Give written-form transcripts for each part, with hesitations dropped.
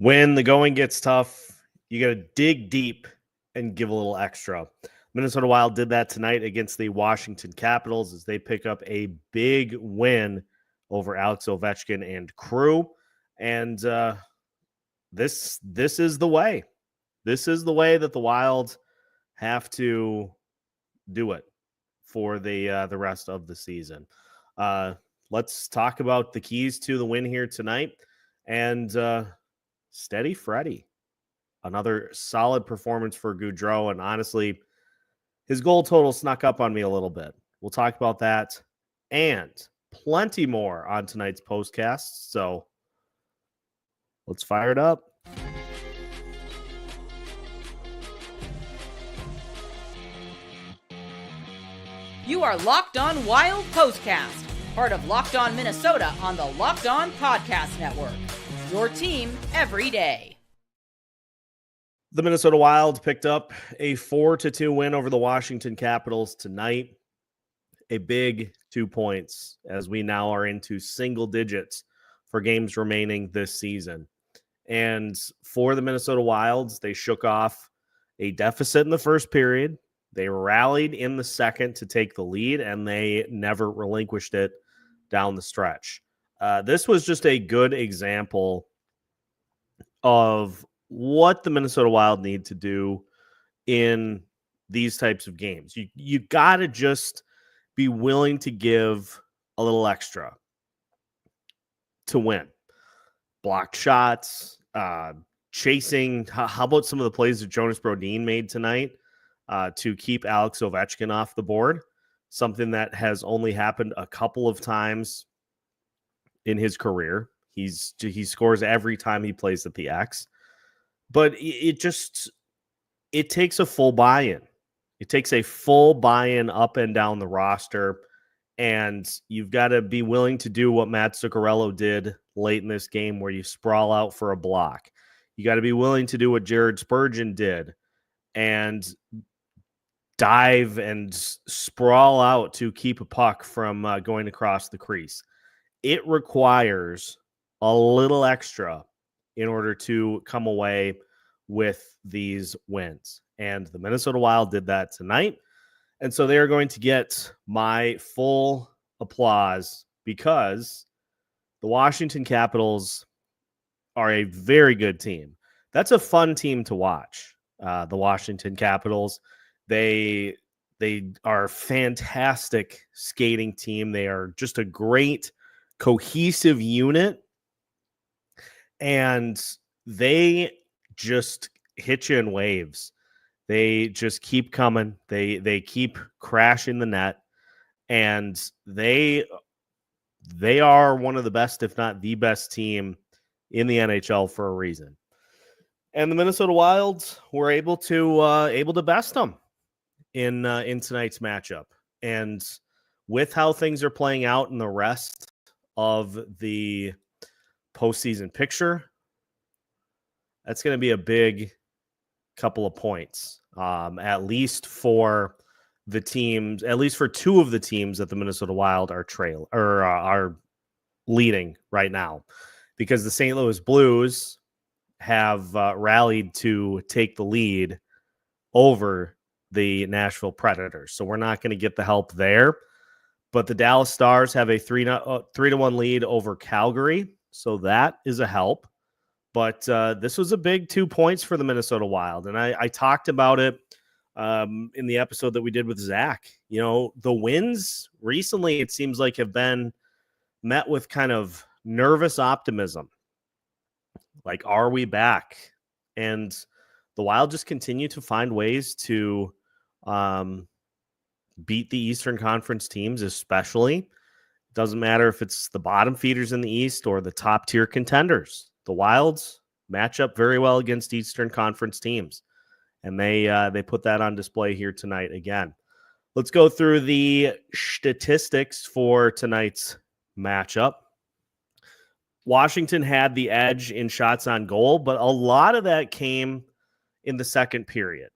When the going gets tough, you got to dig deep and give a little extra. Minnesota Wild did that tonight against the Washington Capitals as they pick up a big win over Alex Ovechkin and crew. And this is the way. This is the way that the Wild have to do it for the rest of the season. Let's talk about the keys to the win here tonight. And steady Freddy. Another solid performance for Gaudreau. And honestly, his goal total snuck up on me a little bit. We'll talk about that and plenty more on tonight's postcast. So let's fire it up. You are Locked On Wild Postcast, part of Locked On Minnesota on the Locked On Podcast Network. Your team every day. The Minnesota Wild picked up a 4-2 win over the Washington Capitals tonight. A big 2 points as we now are into single digits for games remaining this season. And for the Minnesota Wilds, they shook off a deficit in the first period. They rallied in the second to take the lead, and they never relinquished it down the stretch. This was just a good example of what the Minnesota Wild need to do in these types of games. You got to just be willing to give a little extra to win. Blocked shots, chasing. How about some of the plays that Jonas Brodin made tonight to keep Alex Ovechkin off the board? Something that has only happened a couple of times in his career. He scores every time he plays at the X. But it takes a full buy-in. It takes a full buy-in up and down the roster. And you've got to be willing to do what Matt Zuccarello did late in this game, where you sprawl out for a block. You got to be willing to do what Jared Spurgeon did and dive and sprawl out to keep a puck from going across the crease. It requires a little extra in order to come away with these wins. And the Minnesota Wild did that tonight. And so they are going to get my full applause because the Washington Capitals are a very good team. That's a fun team to watch. The Washington Capitals, they are a fantastic skating team. They are just a great cohesive unit. And they just hit you in waves. They just keep coming. They keep crashing the net. And they are one of the best, if not the best team in the NHL for a reason. And the Minnesota Wild were able to best them in tonight's matchup. And with how things are playing out in the rest of the postseason picture, that's going to be a big couple of points, at least for the teams, at least for two of the teams that the Minnesota Wild are leading right now, because the St. Louis Blues have rallied to take the lead over the Nashville Predators. So we're not going to get the help there. But the Dallas Stars have a 3-1 lead over Calgary. So that is a help. But this was a big 2 points for the Minnesota Wild. And I talked about it in the episode that we did with Zach. You know, the wins recently, it seems like, have been met with kind of nervous optimism. Like, are we back? And the Wild just continue to find ways to beat the Eastern Conference teams, especially. Doesn't matter if it's the bottom feeders in the East or the top tier contenders. The Wilds match up very well against Eastern Conference teams, and they put that on display here tonight again. Let's go through the statistics for tonight's matchup. Washington had the edge in shots on goal, but a lot of that came in the second period.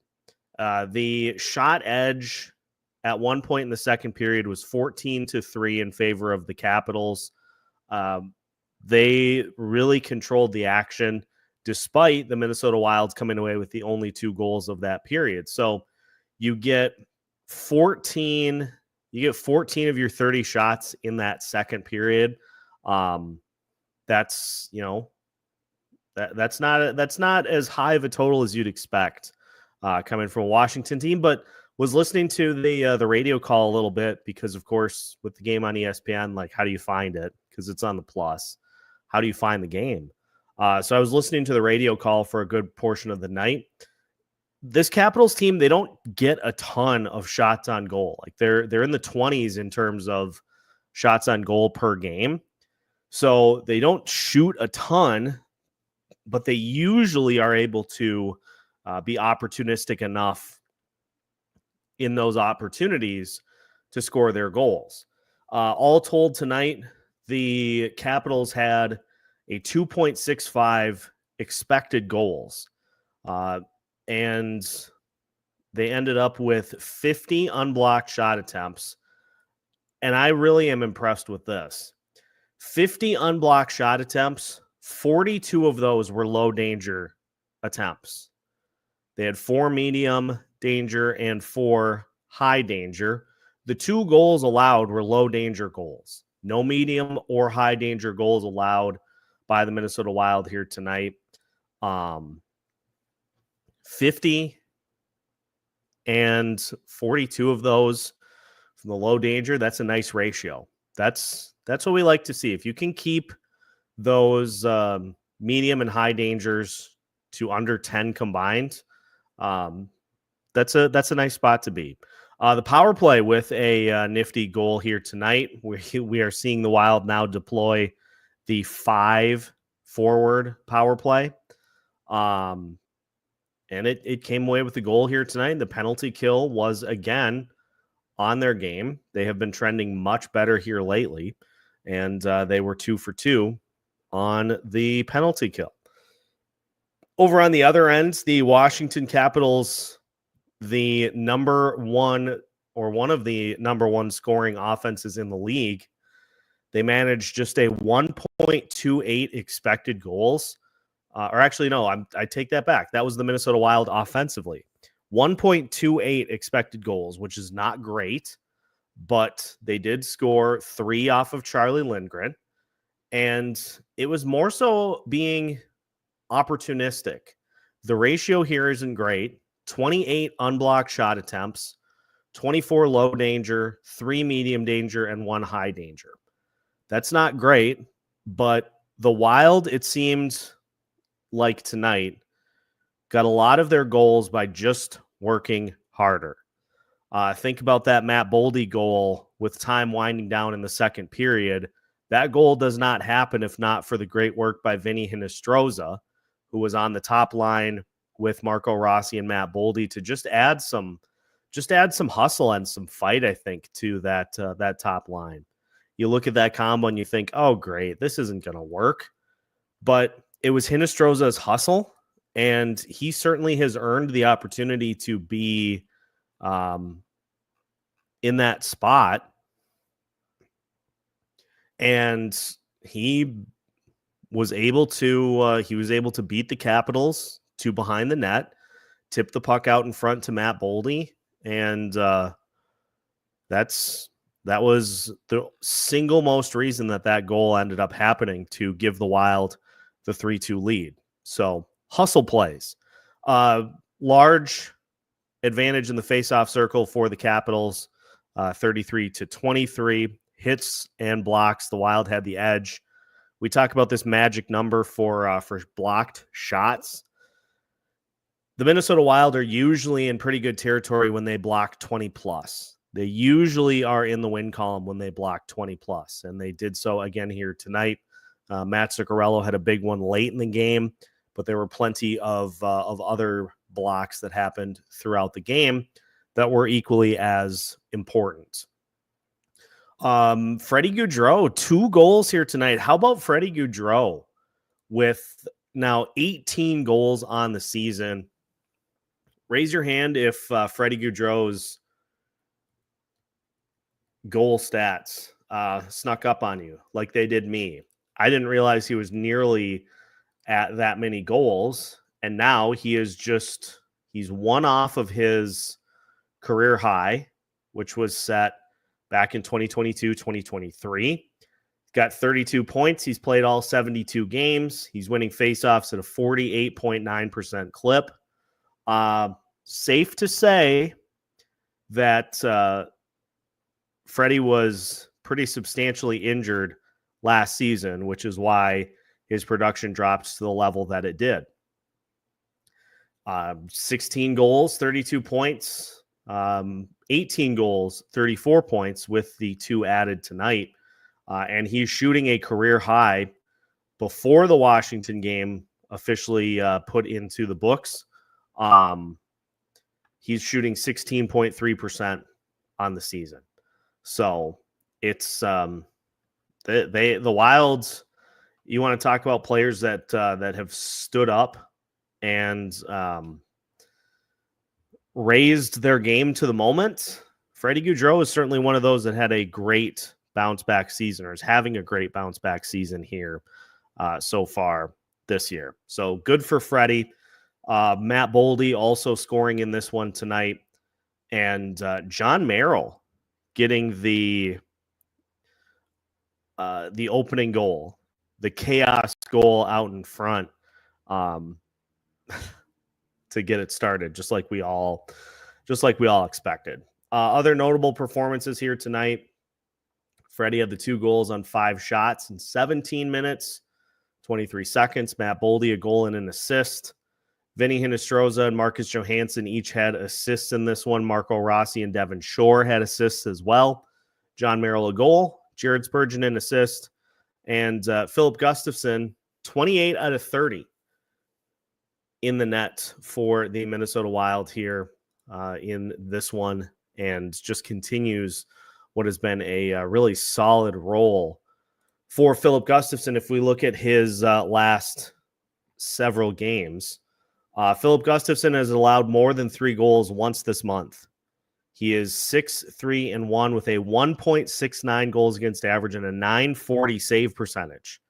The shot edge at one point in the second period was 14-3 in favor of the Capitals. They really controlled the action despite the Minnesota Wild coming away with the only 2 goals of that period. So you get 14 of your 30 shots in that second period. That's, that's not as high of a total as you'd expect coming from a Washington team, but was listening to the radio call a little bit because, of course, with the game on ESPN, like, how do you find it? Because it's on the Plus. How do you find the game? So I was listening to the radio call for a good portion of the night. This Capitals team, they don't get a ton of shots on goal. Like, they're in the 20s in terms of shots on goal per game. So they don't shoot a ton, but they usually are able to be opportunistic enough in those opportunities to score their goals. All told tonight, the Capitals had a 2.65 expected goals. And they ended up with 50 unblocked shot attempts. And I really am impressed with this. 50 unblocked shot attempts, 42 of those were low danger attempts. They had 4 medium danger and 4 high danger. The 2 goals allowed were low danger goals. No medium or high danger goals allowed by the Minnesota Wild here tonight. 50 and 42 of those from the low danger. That's a nice ratio. That's what we like to see. If you can keep those medium and high dangers to under 10 combined, that's a nice spot to be. The power play with a nifty goal here tonight. We are seeing the Wild now deploy the 5 forward power play. And it came away with the goal here tonight. The penalty kill was, again, on their game. They have been trending much better here lately, and they were 2 for 2 on the penalty kill. Over on the other end, the Washington Capitals, the number one or one of the number one scoring offenses in the league, they managed just a 1.28 expected goals. Or actually, no, I take that back. That was the Minnesota Wild offensively. 1.28 expected goals, which is not great, but they did score 3 off of Charlie Lindgren. And it was more so being opportunistic. The ratio here isn't great. 28 unblocked shot attempts, 24 low danger, 3 medium danger, and 1 high danger. That's not great, but the Wild, it seemed like tonight, got a lot of their goals by just working harder. Think about that Matt Boldy goal with time winding down in the second period. That goal does not happen if not for the great work by Vinny Hinostroza, who was on the top line with Marco Rossi and Matt Boldy to just add some hustle and some fight, I think, to that top line. You look at that combo and you think, oh, great, this isn't going to work. But it was Hinostroza's hustle, and he certainly has earned the opportunity to be in that spot. And he was able to beat the Capitals to behind the net, tip the puck out in front to Matt Boldy, and that was the single most reason that goal ended up happening, to give the Wild the 3-2 lead. So hustle plays. Large advantage in the faceoff circle for the Capitals, 33-23. Hits and blocks, the Wild had the edge. We talk about this magic number for blocked shots. The Minnesota Wild are usually in pretty good territory when they block 20 plus. They usually are in the win column when they block 20 plus, and they did so again here tonight. Matt Zuccarello had a big one late in the game, but there were plenty of other blocks that happened throughout the game that were equally as important. Freddy Gaudreau, 2 goals here tonight. How about Freddy Gaudreau with now 18 goals on the season? Raise your hand if Freddy Gaudreau's goal stats snuck up on you like they did me. I didn't realize he was nearly at that many goals. And now he's one off of his career high, which was set back in 2022, 2023. He's got 32 points. He's played all 72 games. He's winning faceoffs at a 48.9% clip. Safe to say that Freddy was pretty substantially injured last season, which is why his production dropped to the level that it did. 16 goals, 32 points, 18 goals, 34 points with the 2 added tonight. And he's shooting a career high before the Washington game officially put into the books. He's shooting 16.3% on the season. So it's the Wilds. You want to talk about players that have stood up and raised their game to the moment. Freddy Gaudreau is certainly one of those that had a great bounce back season, or is having a great bounce back season here so far this year. So good for Freddy. Matt Boldy also scoring in this one tonight, and Jon Merrill getting the opening goal, the chaos goal out in front, to get it started, just like we all expected. Other notable performances here tonight: Freddy had the 2 goals on 5 shots in 17 minutes, 23 seconds. Matt Boldy, a goal and an assist. Vinny Hinostroza and Marcus Johansson each had assists in this one. Marco Rossi and Devin Shore had assists as well. Jon Merrill, a goal. Jared Spurgeon, an assist. And Filip Gustavsson, 28 out of 30 in the net for the Minnesota Wild here in this one, and just continues what has been a really solid role for Filip Gustavsson. If we look at his last several games, Filip Gustavsson has allowed more than 3 goals once this month. He is 6-3-1 with a 1.69 goals against average and a 940 save percentage.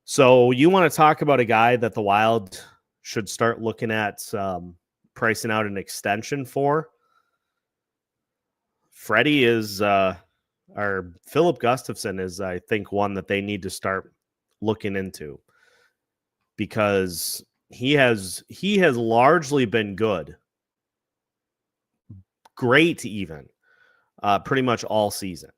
So you want to talk about a guy that the Wild should start looking at pricing out an extension for. Freddy is, or Filip Gustavsson is, I think, one that they need to start looking into, because he has largely been good, great even, pretty much all season.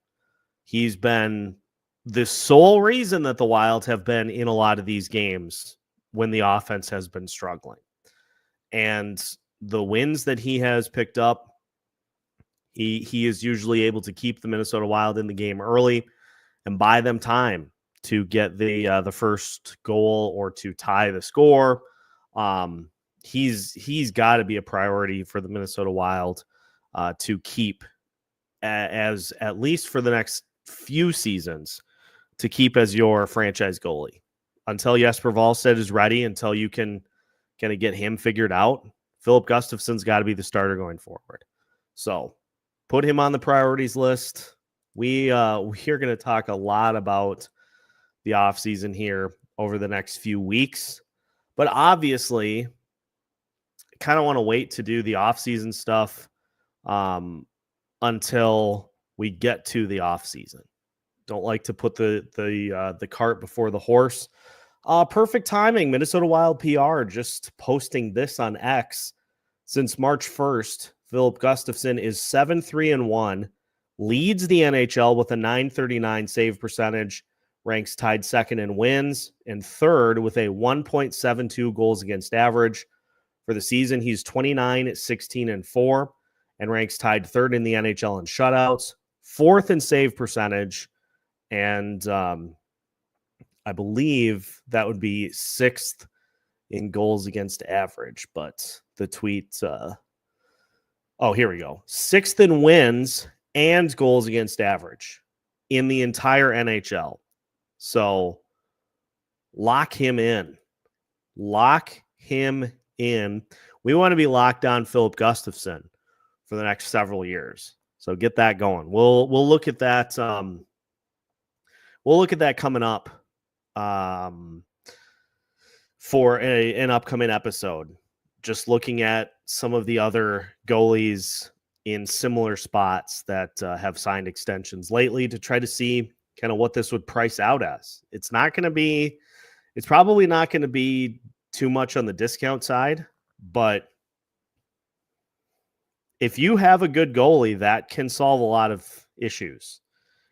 He's been the sole reason that the Wild have been in a lot of these games when the offense has been struggling. And the wins that he has picked up, he is usually able to keep the Minnesota Wild in the game early and buy them time to get the first goal or to tie the score. He's got to be a priority for the Minnesota Wild to keep as, at least for the next few seasons, to keep as your franchise goalie until Jesper Wallstedt is ready, until you can kind of get him figured out. Filip Gustafsson's got to be the starter going forward. So put him on the priorities list. We're going to talk a lot about the offseason here over the next few weeks. But obviously, I kind of want to wait to do the offseason stuff until we get to the offseason. Don't like to put the cart before the horse. Perfect timing. Minnesota Wild PR just posting this on X. Since March 1st, Filip Gustavsson is 7-3-1, leads the NHL with a .939 save percentage, ranks tied second in wins, and third with a 1.72 goals against average. For the season, he's 29-16-4, and ranks tied third in the NHL in shutouts, fourth in save percentage, and I believe that would be sixth in goals against average. But the tweet, here we go. Sixth in wins and goals against average in the entire NHL. So lock him in. Lock him in. We want to be locked on Filip Gustavsson for the next several years. So get that going. We'll look at that. We'll look at that coming up for an upcoming episode. Just looking at some of the other goalies in similar spots that have signed extensions lately to try to see kind of what this would price out as. It's probably not going to be too much on the discount side, but if you have a good goalie, that can solve a lot of issues.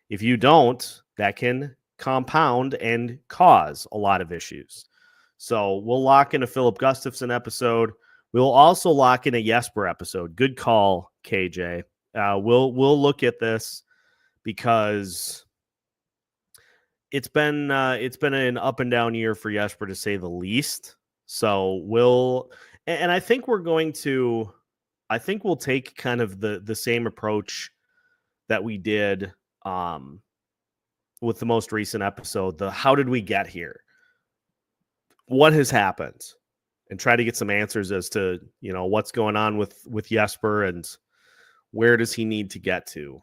If you don't, that can compound and cause a lot of issues. So we'll lock in a Filip Gustavsson episode. We'll also lock in a Jesper episode. Good call, KJ. We'll look at this because it's been an up and down year for Jesper, to say the least. So I think we'll take kind of the same approach that we did with the most recent episode. How did we get here? What has happened? And try to get some answers as to, what's going on with Jesper and where does he need to get to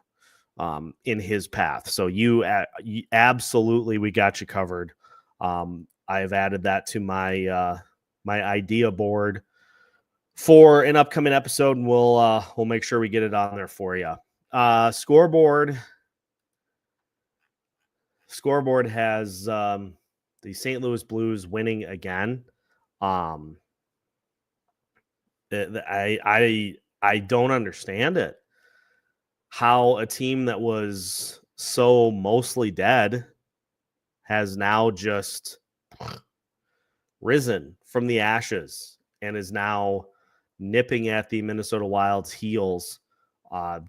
in his path. So you absolutely, we got you covered. I've added that to my idea board for an upcoming episode, and we'll make sure we get it on there for you. Scoreboard has the St. Louis Blues winning again. I don't understand it. How a team that was so mostly dead has now just risen from the ashes and is now nipping at the Minnesota Wild's heels,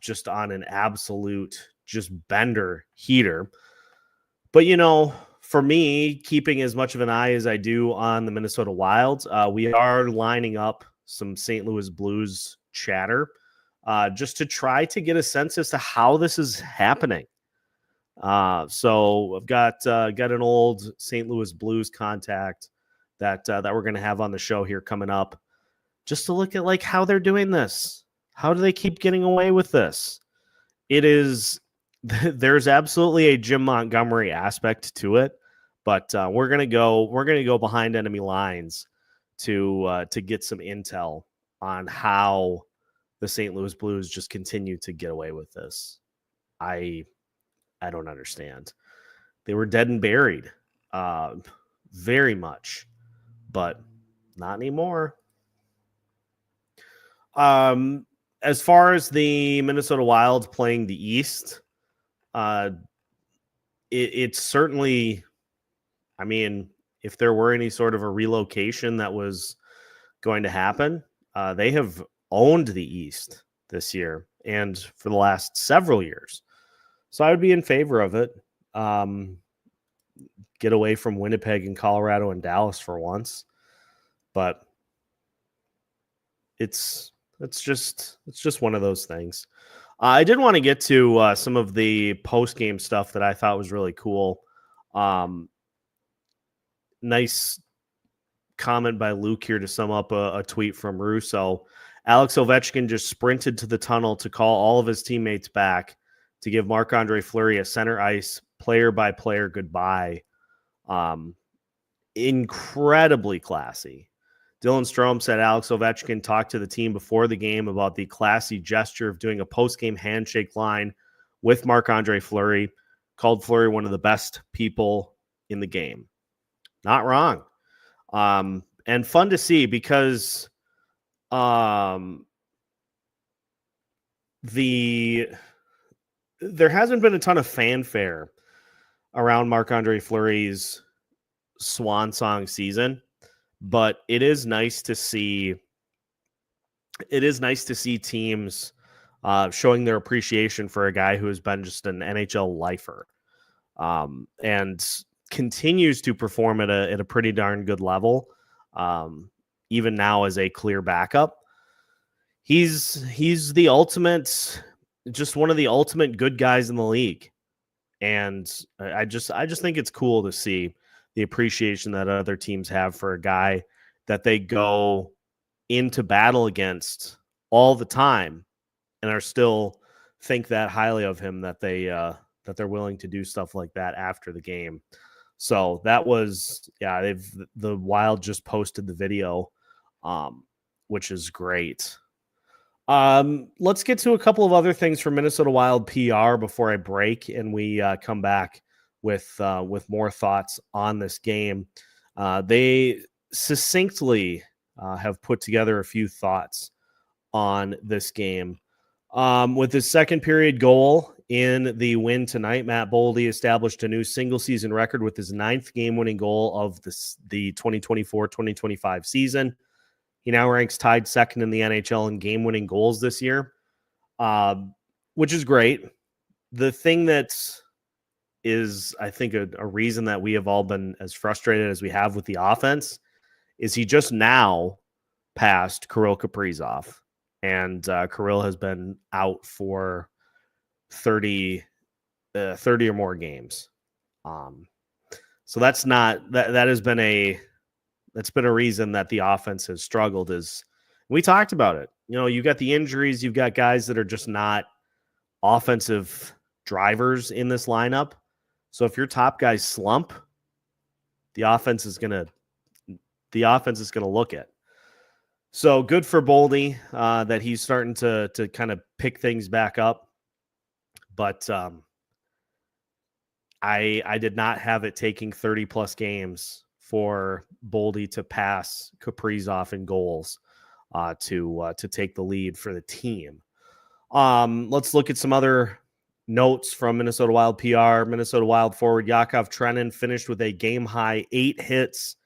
just on an absolute just bender heater. But, for me, keeping as much of an eye as I do on the Minnesota Wild, we are lining up some St. Louis Blues chatter just to try to get a sense as to how this is happening. So I've got an old St. Louis Blues contact that we're going to have on the show here coming up, just to look at how they're doing this. How do they keep getting away with this? There's absolutely a Jim Montgomery aspect to it, but we're gonna go behind enemy lines to get some intel on how the St. Louis Blues just continue to get away with this. I don't understand. They were dead and buried, very much, but not anymore. As far as the Minnesota Wild playing the East, it's certainly, if there were any sort of a relocation that was going to happen, they have owned the East this year and for the last several years. So I would be in favor of it. Get away from Winnipeg and Colorado and Dallas for once. But it's just one of those things. I did want to get to some of the post-game stuff that I thought was really cool. Nice comment by Luke here to sum up a tweet from Russo. Alex Ovechkin just sprinted to the tunnel to call all of his teammates back to give Marc-Andre Fleury a center ice player-by-player goodbye. Incredibly classy. Dylan Strome said Alex Ovechkin talked to the team before the game about the classy gesture of doing a post-game handshake line with Marc-Andre Fleury, called Fleury one of the best people in the game. Not wrong. And fun to see because there hasn't been a ton of fanfare around Marc-Andre Fleury's swan song season. But it is nice to see. It is nice to see teams showing their appreciation for a guy who has been just an NHL lifer, and continues to perform at a pretty darn good level, even now as a clear backup. He's the ultimate, just one of the ultimate good guys in the league, and I just think it's cool to see the appreciation that other teams have for a guy that they go into battle against all the time and are still think that highly of him that they're willing to do stuff like that after the game. So that was, the Wild just posted the video, which is great. Let's get to a couple of other things from Minnesota Wild PR before I break and we come back with more thoughts on this game. They succinctly have put together a few thoughts on this game. With his second period goal in the win tonight, Matt Boldy established a new single-season record with his 9th game-winning goal of the 2024-2025 season. He now ranks tied second in the NHL in game-winning goals this year, which is great. The thing that is, I think, a reason that we have all been as frustrated as we have with the offense is he just now passed Kirill Kaprizov, and Kirill has been out for 30 or more games. So that's not that has been a reason that the offense has struggled. Is we talked about it. You got the injuries, you've got guys that are just not offensive drivers in this lineup. So if your top guys slump, the offense is gonna look at. So good for Boldy that he's starting to kind of pick things back up. But I did not have it taking 30 plus games for Boldy to pass Kaprizov in goals to take the lead for the team. Let's look at some other notes from Minnesota Wild PR. Minnesota Wild forward Yakov Trenin finished with a game-high 8 hits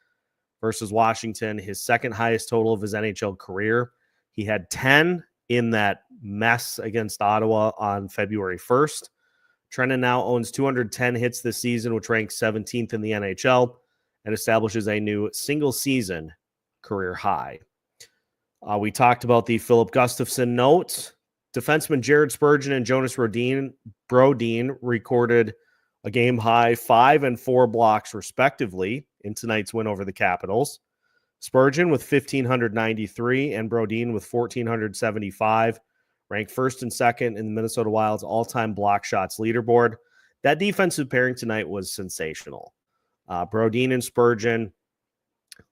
versus Washington, his second highest total of his NHL career. He had 10 in that mess against Ottawa on February 1st. Trenin now owns 210 hits this season, which ranks 17th in the NHL and establishes a new single-season career high. We talked about the Filip Gustavsson note. Defenseman Jared Spurgeon and Jonas Brodin recorded a game-high 5 and 4 blocks, respectively, in tonight's win over the Capitals. Spurgeon with 1,593 and Brodin with 1,475, ranked first and second in the Minnesota Wild's all-time block shots leaderboard. That defensive pairing tonight was sensational. Brodin and Spurgeon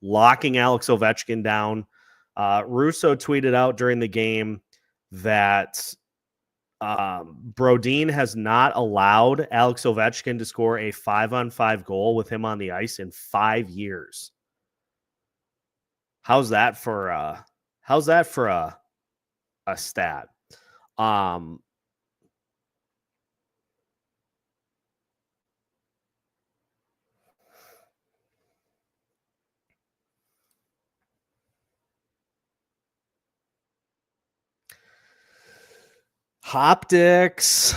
locking Alex Ovechkin down. Russo tweeted out during the game that Brodin has not allowed Alex Ovechkin to score a 5-on-5 goal with him on the ice in 5 years. How's that for a stat? Optics.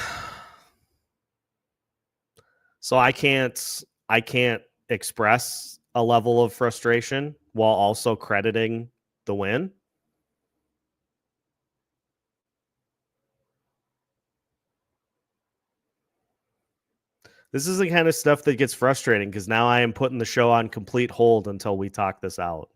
So I can't express a level of frustration while also crediting the win. This is the kind of stuff that gets frustrating because now I am putting the show on complete hold until we talk this out.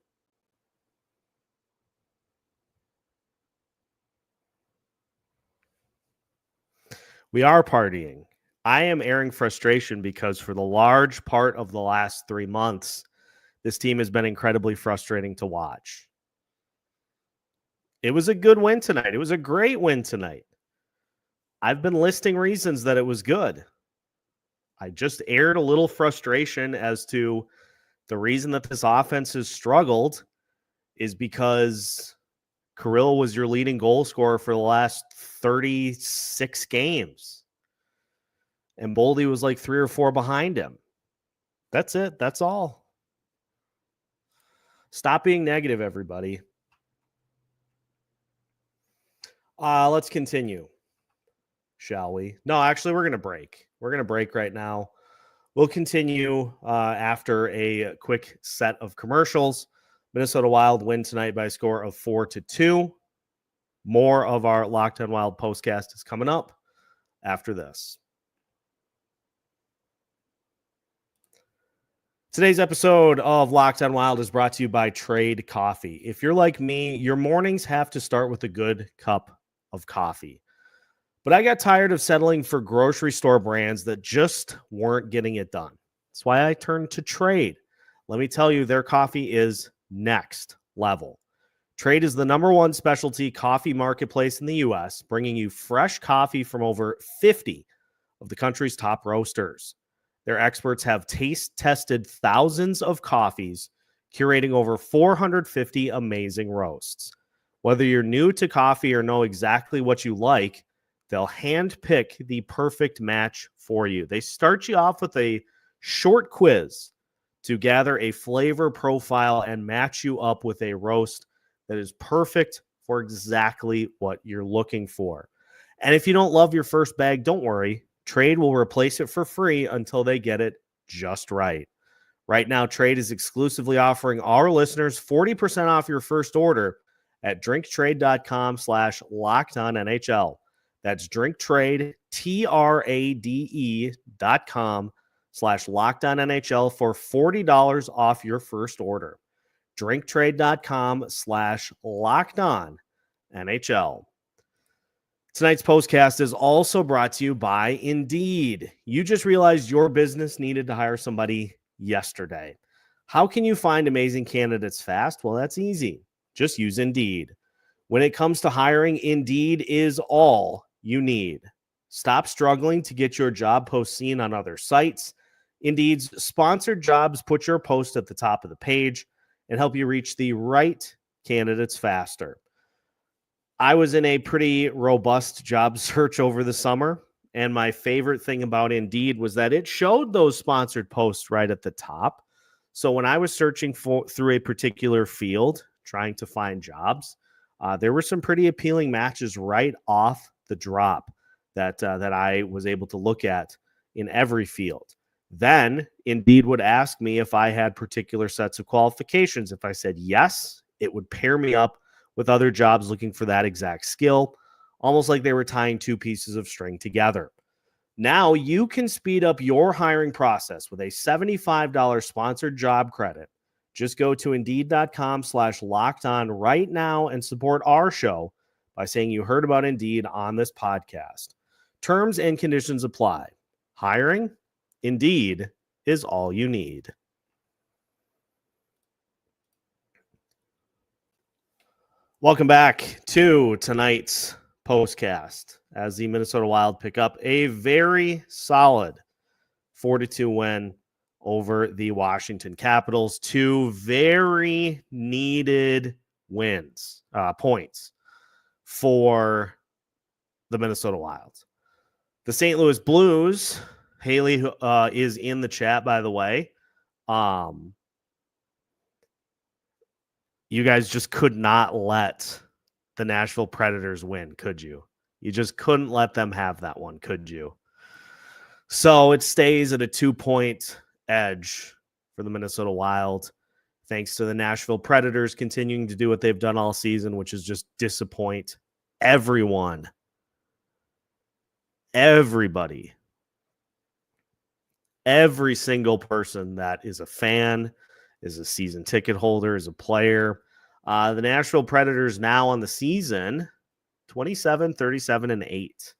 We are partying. I am airing frustration because for the large part of the last 3 months, this team has been incredibly frustrating to watch. It was a good win tonight. It was a great win tonight. I've been listing reasons that it was good. I just aired a little frustration as to the reason that this offense has struggled is because Kirill was your leading goal scorer for the last 36 games. And Boldy was like 3 or 4 behind him. That's it. That's all. Stop being negative, everybody. Let's continue, shall we? No, actually, we're going to break. We're going to break right now. We'll continue after a quick set of commercials. Minnesota Wild win tonight by a score of 4-2. More of our Locked On Wild postcast is coming up after this. Today's episode of Locked On Wild is brought to you by Trade Coffee. If you're like me, your mornings have to start with a good cup of coffee. But I got tired of settling for grocery store brands that just weren't getting it done. That's why I turned to Trade. Let me tell you, their coffee is next level. Trade is the #1 specialty coffee marketplace in the U.S., bringing you fresh coffee from over 50 of the country's top roasters. Their experts have taste-tested thousands of coffees, curating over 450 amazing roasts. Whether you're new to coffee or know exactly what you like, they'll handpick the perfect match for you. They start you off with a short quiz to gather a flavor profile and match you up with a roast that is perfect for exactly what you're looking for. And if you don't love your first bag, don't worry. Trade will replace it for free until they get it just right. Right now, Trade is exclusively offering our listeners 40% off your first order at drinktrade.com/LockedOnNHL. That's drinktrade, TRADE.com/LockedOnNHL for $40 off your first order. drinktrade.com/LockedOnNHL. Tonight's postcast is also brought to you by Indeed. You just realized your business needed to hire somebody yesterday. How can you find amazing candidates fast? Well, that's easy. Just use Indeed. When it comes to hiring, Indeed is all you need. Stop struggling to get your job post seen on other sites. Indeed's sponsored jobs put your post at the top of the page and help you reach the right candidates faster. I was in a pretty robust job search over the summer, and my favorite thing about Indeed was that it showed those sponsored posts right at the top. So when I was searching through a particular field, trying to find jobs, there were some pretty appealing matches right off the drop that I was able to look at in every field. Then Indeed would ask me if I had particular sets of qualifications. If I said yes, it would pair me up with other jobs looking for that exact skill, almost like they were tying two pieces of string together. Now you can speed up your hiring process with a $75 sponsored job credit. Just go to Indeed.com/LockedOn right now and support our show by saying you heard about Indeed on this podcast. Terms and conditions apply. Hiring? Indeed is all you need. Welcome back to tonight's postcast as the Minnesota Wild pick up a very solid 4-2 win over the Washington Capitals. Two very needed points for the Minnesota Wild. The St. Louis Blues, Haley is in the chat, by the way. You guys just could not let the Nashville Predators win, could you? You just couldn't let them have that one, could you? So it stays at a 2-point edge for the Minnesota Wild, thanks to the Nashville Predators continuing to do what they've done all season, which is just disappoint everyone. Everybody. Every single person that is a fan, is a season ticket holder, is a player. The Nashville Predators now on the season, 27-37-8.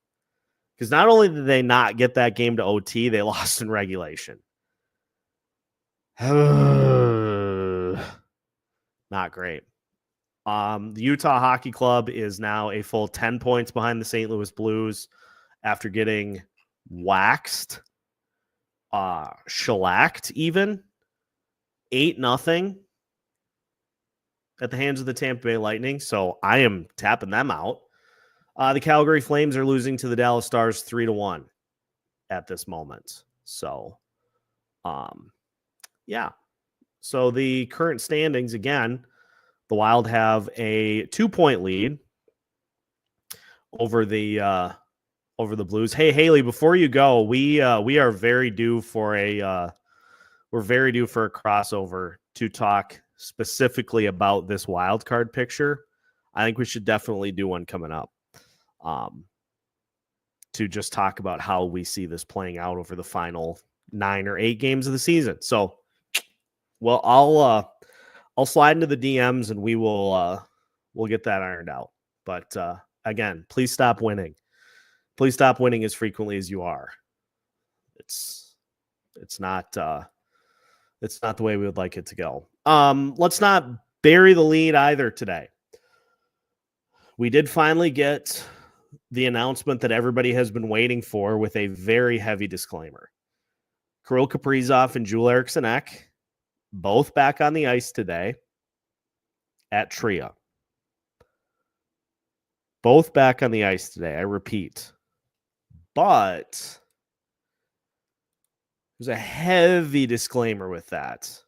Because not only did they not get that game to OT, they lost in regulation. Not great. The Utah Hockey Club is now a full 10 points behind the St. Louis Blues after getting waxed, shellacked even. 8-0 at the hands of the Tampa Bay Lightning. So I am tapping them out. The Calgary Flames are losing to the Dallas Stars 3-1 at this moment. So, yeah. So the current standings, again, the Wild have a 2-point lead over the Blues. Hey, Haley, before you go, we are very due for a crossover to talk specifically about this wild card picture. I think we should definitely do one coming up to just talk about how we see this playing out over the final 9 or 8 games of the season. So, well, I'll slide into the DMs and we'll get that ironed out. But again, please stop winning. Please stop winning as frequently as you are. It's not the way we would like it to go. Let's not bury the lead either today. We did finally get the announcement that everybody has been waiting for with a very heavy disclaimer. Kirill Kaprizov and Joel Eriksson Ek, both back on the ice today at Tria. Both back on the ice today, I repeat. But there's a heavy disclaimer with that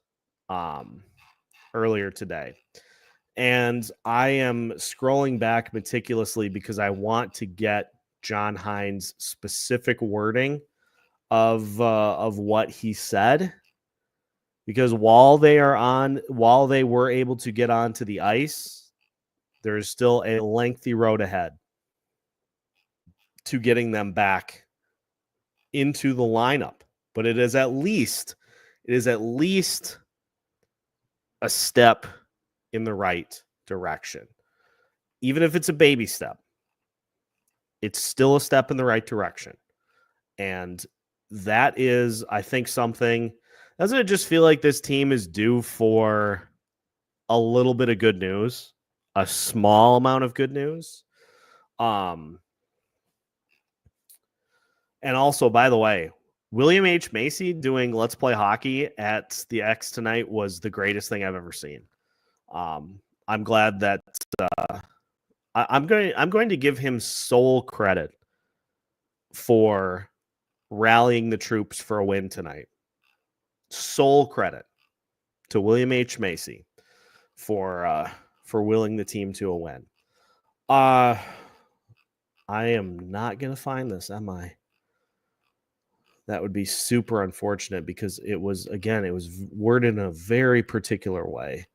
earlier today. And I am scrolling back meticulously because I want to get John Hines' specific wording of what he said. Because while they were able to get onto the ice, there is still a lengthy road ahead to getting them back into the lineup. But it is at least a step in the right direction. Even if it's a baby step, it's still a step in the right direction. And that is, I think, something. Doesn't it just feel like this team is due for a little bit of good news? A small amount of good news? And also, by the way, William H. Macy doing Let's Play Hockey at the X tonight was the greatest thing I've ever seen. I'm glad that I'm going to give him sole credit for rallying the troops for a win tonight. Sole credit to William H. Macy for willing the team to a win. I am not going to find this, am I? That would be super unfortunate because it was worded in a very particular way.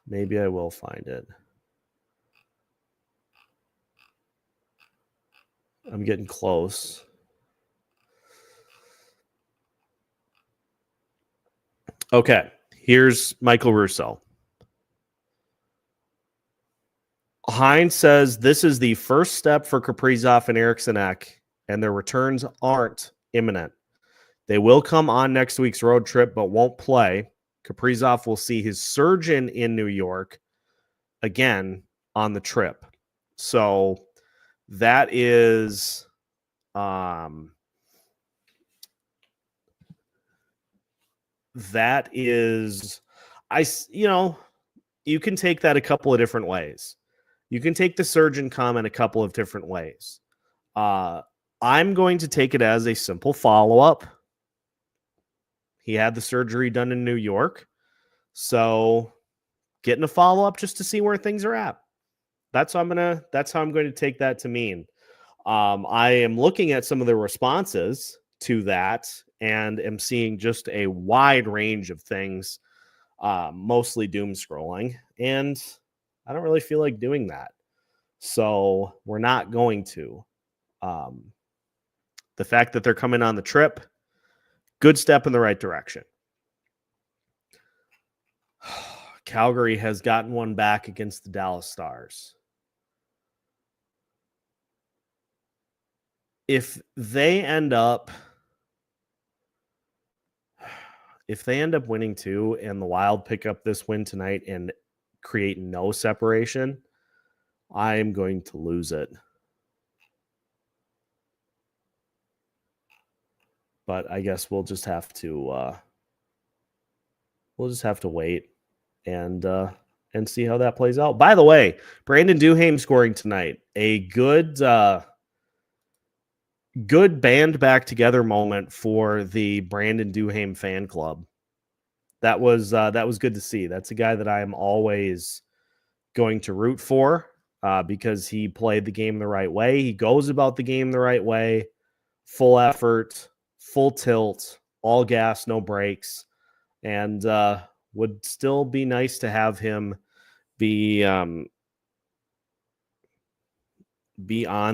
Maybe I will find it. I'm getting close. Okay, here's Michael Russo. Hines says this is the first step for Kaprizov and Eriksson Ek, and their returns aren't imminent. They will come on next week's road trip, but won't play. Kaprizov will see his surgeon in New York again on the trip. So that is you can take that a couple of different ways. You can take the surgeon comment a couple of different ways. I'm going to take it as a simple follow-up. He had the surgery done in New York. So getting a follow-up just to see where things are at. That's how I'm going to take that to mean. I am looking at some of the responses to that and am seeing just a wide range of things, mostly doom scrolling. And I don't really feel like doing that. So we're not going to. The fact that they're coming on the trip, good step in the right direction. Calgary has gotten one back against the Dallas Stars. If they end up winning too, and the Wild pick up this win tonight and create no separation, I am going to lose it. But I guess we'll just have to wait and see how that plays out. By the way, Brandon Duhaime scoring tonight. A good band back together moment for the Brandon Duhaime fan club. That was good to see. That's a guy that I am always going to root for because he played the game the right way. He goes about the game the right way. Full effort, full tilt, all gas, no brakes, and would still be nice to have him be on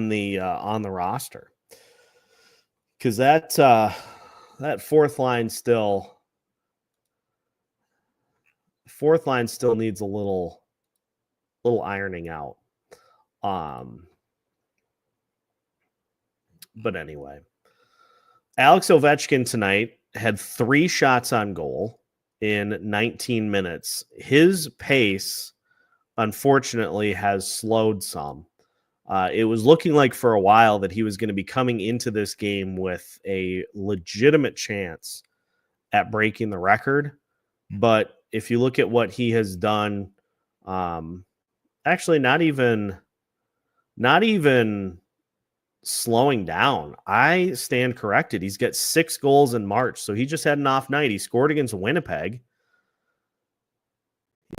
the roster, because that fourth line still needs a little ironing out. But anyway, Alex Ovechkin tonight had 3 shots on goal in 19 minutes. His pace, unfortunately, has slowed some. It was looking like for a while that he was going to be coming into this game with a legitimate chance at breaking the record. But if you look at what he has done, actually not even slowing down. I stand corrected. He's got 6 goals in March, so he just had an off night. He scored against Winnipeg.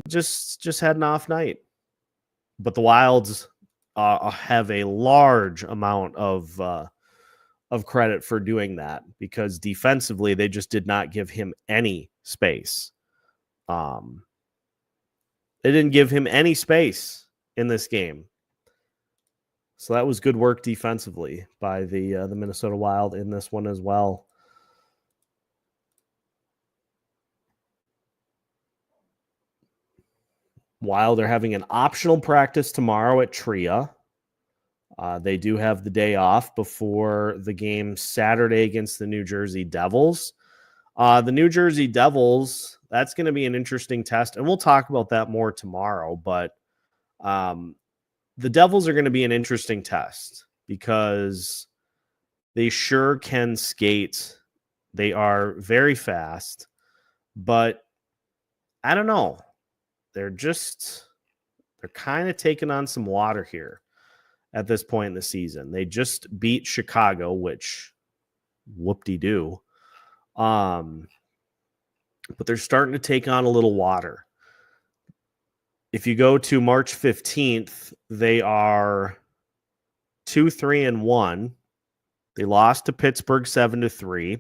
Just had an off night. But the Wilds have a large amount of credit for doing that, because defensively they just did not give him any space. They didn't give him any space in this game. So that was good work defensively by the Minnesota Wild in this one as well. Wild are having an optional practice tomorrow at Tria. They do have the day off before the game Saturday against the New Jersey Devils. The New Jersey Devils, that's going to be an interesting test, and we'll talk about that more tomorrow. But the Devils are going to be an interesting test because they sure can skate. They are very fast, but I don't know. They're kind of taking on some water here at this point in the season. They just beat Chicago, which whoop-de-doo. But they're starting to take on a little water. If you go to March 15th, they are 2-3-1. They lost to Pittsburgh 7-3.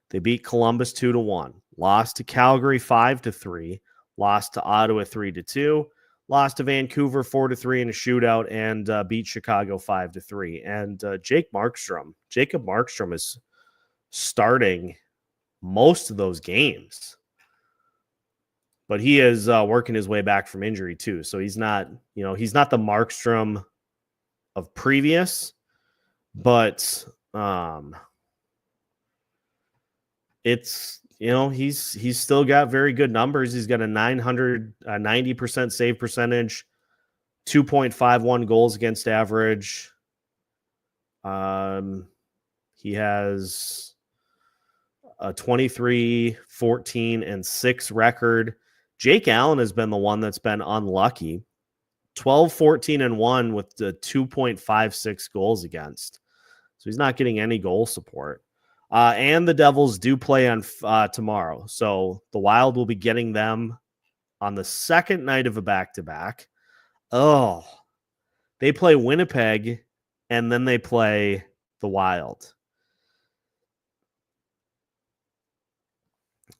They beat Columbus 2-1. Lost to Calgary 5-3. Lost to Ottawa 3-2. Lost to Vancouver 4-3 in a shootout, and beat Chicago 5-3. And Jacob Markstrom is starting most of those games. But he is working his way back from injury too. So he's not the Markstrom of previous, but it's, he's still got very good numbers. He's got a 90% save percentage, 2.51 goals against average. He has a 23-14-6 record. Jake Allen has been the one that's been unlucky. 12-14-1 with the 2.56 goals against. So he's not getting any goal support. And the Devils do play on tomorrow. So the Wild will be getting them on the second night of a back-to-back. Oh, they play Winnipeg, and then they play the Wild.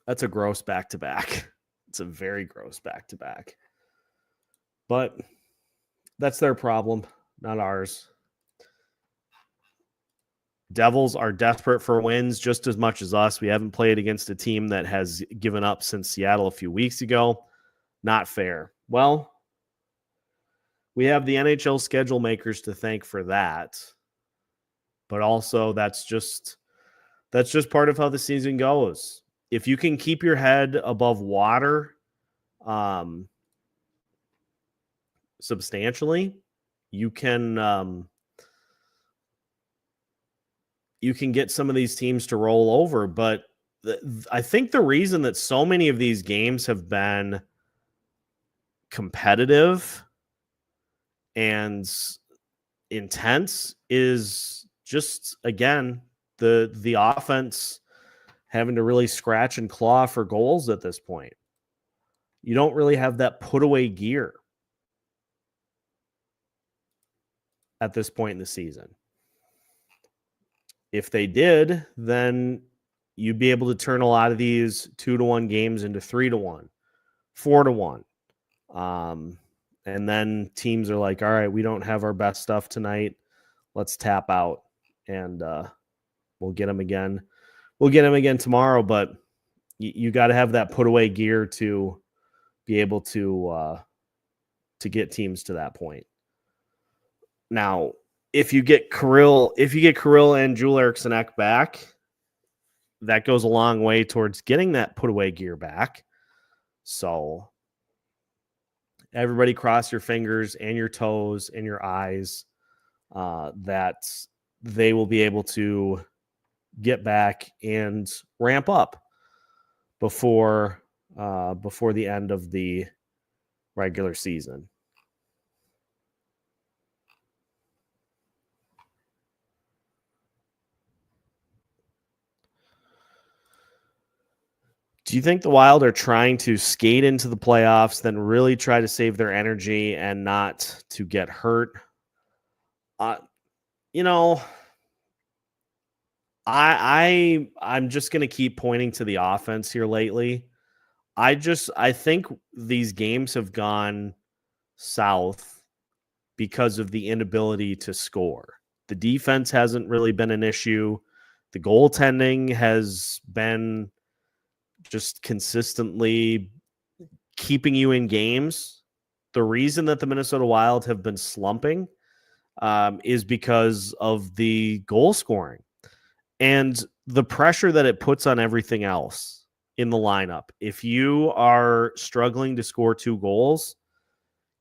That's a gross back-to-back. It's a very gross back-to-back. But that's their problem, not ours. Devils are desperate for wins just as much as us. We haven't played against a team that has given up since Seattle a few weeks ago. Not fair. Well, we have the NHL schedule makers to thank for that. But also that's just part of how the season goes. If you can keep your head above water substantially, you can get some of these teams to roll over. But I think the reason that so many of these games have been competitive and intense is just, again, the offense having to really scratch and claw for goals at this point. You don't really have that put away gear at this point in the season. If they did, then you'd be able to turn a lot of these 2-1 games into 3-1, 4-1. And then teams are like, all right, we don't have our best stuff tonight. Let's tap out, and we'll get them again. We'll get them again tomorrow, but you got to have that put away gear to be able to get teams to that point. Now, if you get Kirill and Joel Eriksson Ek back, that goes a long way towards getting that put away gear back. So everybody cross your fingers and your toes and your eyes that they will be able to get back and ramp up before the end of the regular season. Do you think the Wild are trying to skate into the playoffs, then really try to save their energy and not to get hurt? I'm just going to keep pointing to the offense here lately. I think these games have gone south because of the inability to score. The defense hasn't really been an issue. The goaltending has been just consistently keeping you in games. The reason that the Minnesota Wild have been slumping is because of the goal scoring and the pressure that it puts on everything else in the lineup. If you are struggling to score 2 goals,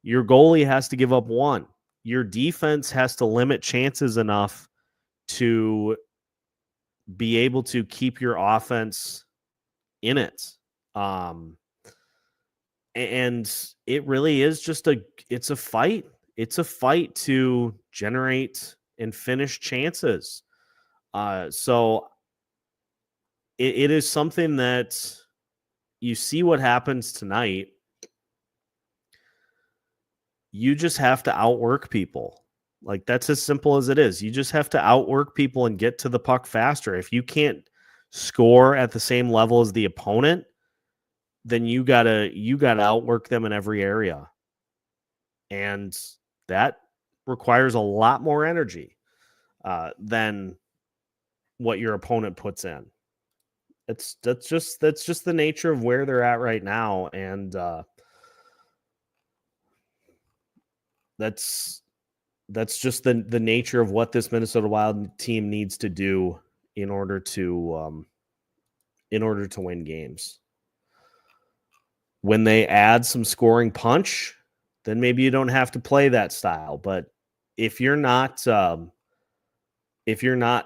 your goalie has to give up 1. Your defense has to limit chances enough to be able to keep your offense in it. And it really is just it's a fight. It's a fight to generate and finish chances. So it is something that you see what happens tonight. You just have to outwork people. Like, that's as simple as it is. You just have to outwork people and get to the puck faster. If you can't score at the same level as the opponent, then you gotta outwork them in every area. And that requires a lot more energy than what your opponent puts in. That's just the nature of where they're at right now. And that's just the nature of what this Minnesota Wild team needs to do in order to win games. When they add some scoring punch, then maybe you don't have to play that style. But if you're not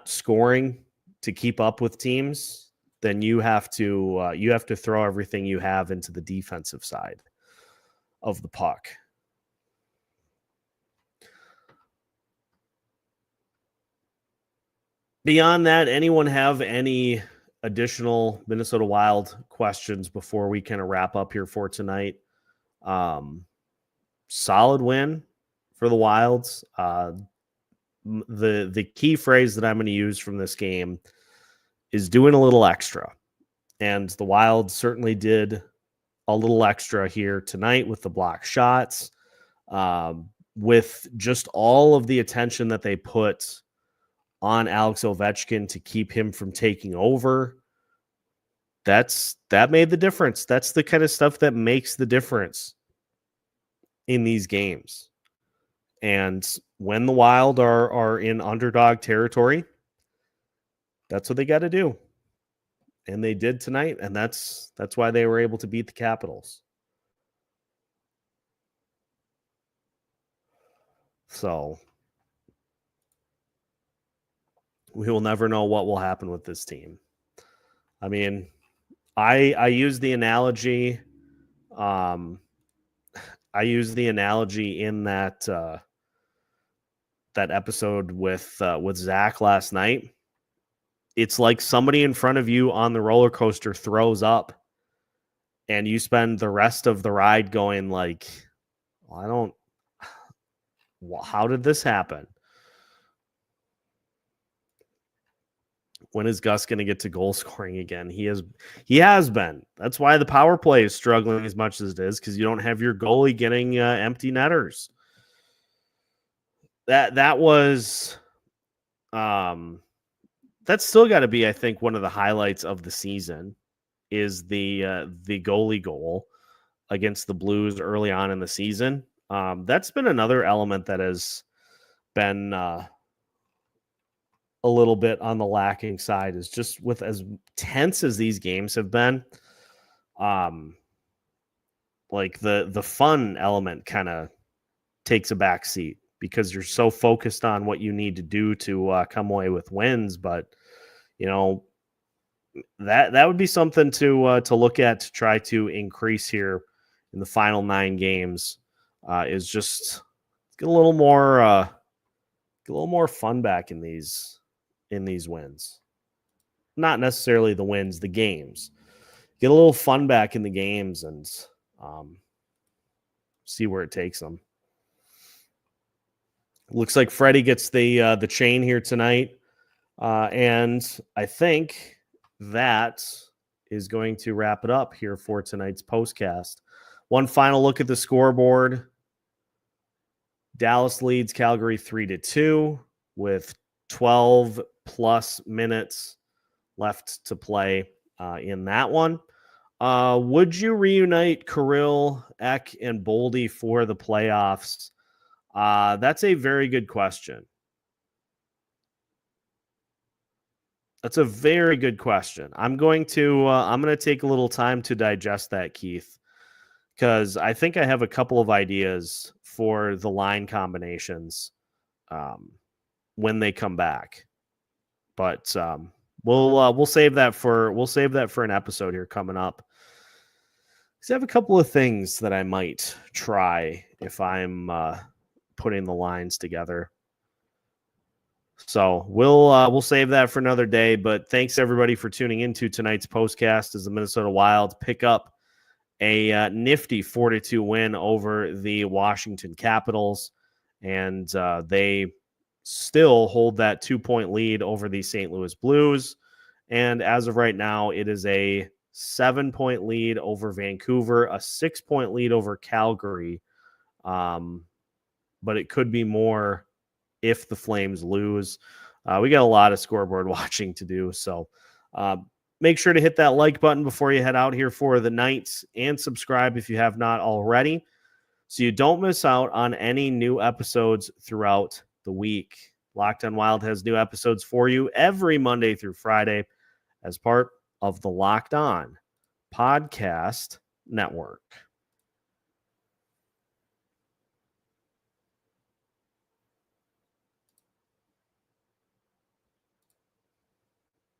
scoring to keep up with teams, then you have to throw everything you have into the defensive side of the puck. Beyond that, anyone have any additional Minnesota Wild questions before we kind of wrap up here for tonight? Solid win for the Wilds. The key phrase that I'm going to use from this game is doing a little extra. And the Wild certainly did a little extra here tonight with the block shots, with just all of the attention that they put on Alex Ovechkin to keep him from taking over. That made the difference. That's the kind of stuff that makes the difference in these games. And when the Wild are in underdog territory, that's what they got to do. And they did tonight, and that's why they were able to beat the Capitals. So we will never know what will happen with this team. I mean, I use the analogy. I use the analogy in that episode with Zach last night. It's like somebody in front of you on the roller coaster throws up, and you spend the rest of the ride going like, how did this happen? When is Gus going to get to goal scoring again? He has been. That's why the power play is struggling as much as it is, because you don't have your goalie getting empty netters. That was that's still got to be, I think, one of the highlights of the season is the goalie goal against the Blues early on in the season. That's been another element that has been a little bit on the lacking side is just with as tense as these games have been, like the fun element kind of takes a back seat because you're so focused on what you need to do to come away with wins. But that would be something to look at to try to increase here in the final 9 games. Is just get a little more fun back in these wins. Not necessarily the wins, the games. Get a little fun back in the games and see where it takes them. Looks like Freddy gets the chain here tonight. And I think that is going to wrap it up here for tonight's postcast. One final look at the scoreboard. Dallas leads Calgary 3-2 with 12 plus minutes left to play in that one. Would you reunite Kirill, Ek, and Boldy for the playoffs? That's a very good question. That's a very good question. I'm going to take a little time to digest that, Keith, because I think I have a couple of ideas for the line combinations when they come back. But we'll save that for an episode here coming up. Because I have a couple of things that I might try if I'm putting the lines together. So we'll save that for another day. But thanks everybody for tuning into tonight's postcast as the Minnesota Wild pick up a nifty 4-2 win over the Washington Capitals, and they still hold that 2-point lead over the St. Louis Blues. And as of right now, it is a 7-point lead over Vancouver, a 6-point lead over Calgary. But it could be more if the Flames lose. We got a lot of scoreboard watching to do. So make sure to hit that like button before you head out here for the night, and subscribe if you have not already, so you don't miss out on any new episodes throughout the week. Locked On Wild has new episodes for you every Monday through Friday as part of the Locked On Podcast Network.